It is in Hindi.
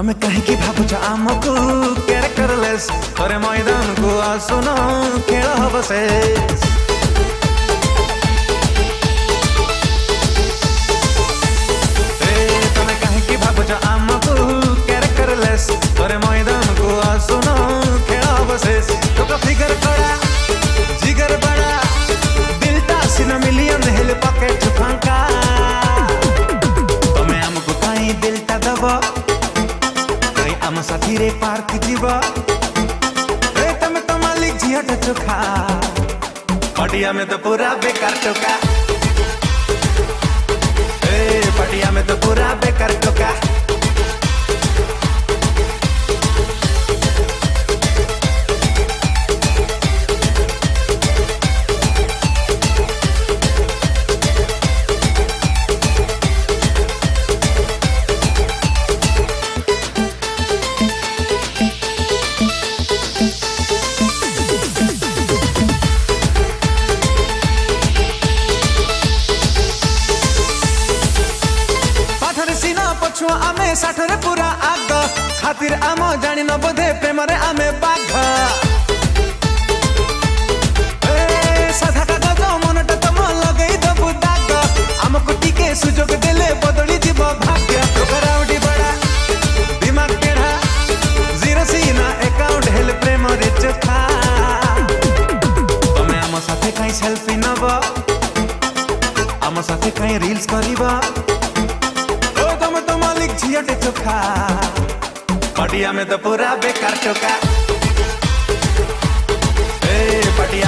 तमे कहीं भावुच आमको केयर करलेस थोड़े मैदान को आसुन खेल हम शेष तमे कहीं भावुच आमको केयर करलेस थोड़े मैदान को आसुन खेल हम शेष तो फिगर करा जिगर बड़ा दिलटा सिना मिलियन हेल पॉकेट फांका तमे हमको कहीं दिलटा दबो आम साथी रे पार्क जीवा तमे तो मालिक झीट चोखा पटिया में तो पूरा बेकार टोका पटिया में तो पूरा बेकार टोका आमे साठरे पूरा आग खातिर आम जानी न बोधे प्रेम रे आमे बाघ साधा कागज मनटा तम लगई दबु दाग आमको टिके सुजोग देले बदली जीव भाग्य राउडी बड़ा दिमाग टेढ़ा जीरो सीना अकाउंट हेल प्रेम रे चोखा तमे आम साथे कहीं सेल्फी नब आम साथे कहीं रील्स करिबा झीट चोखा पटिया में तो पूरा बेकार टोका पटिया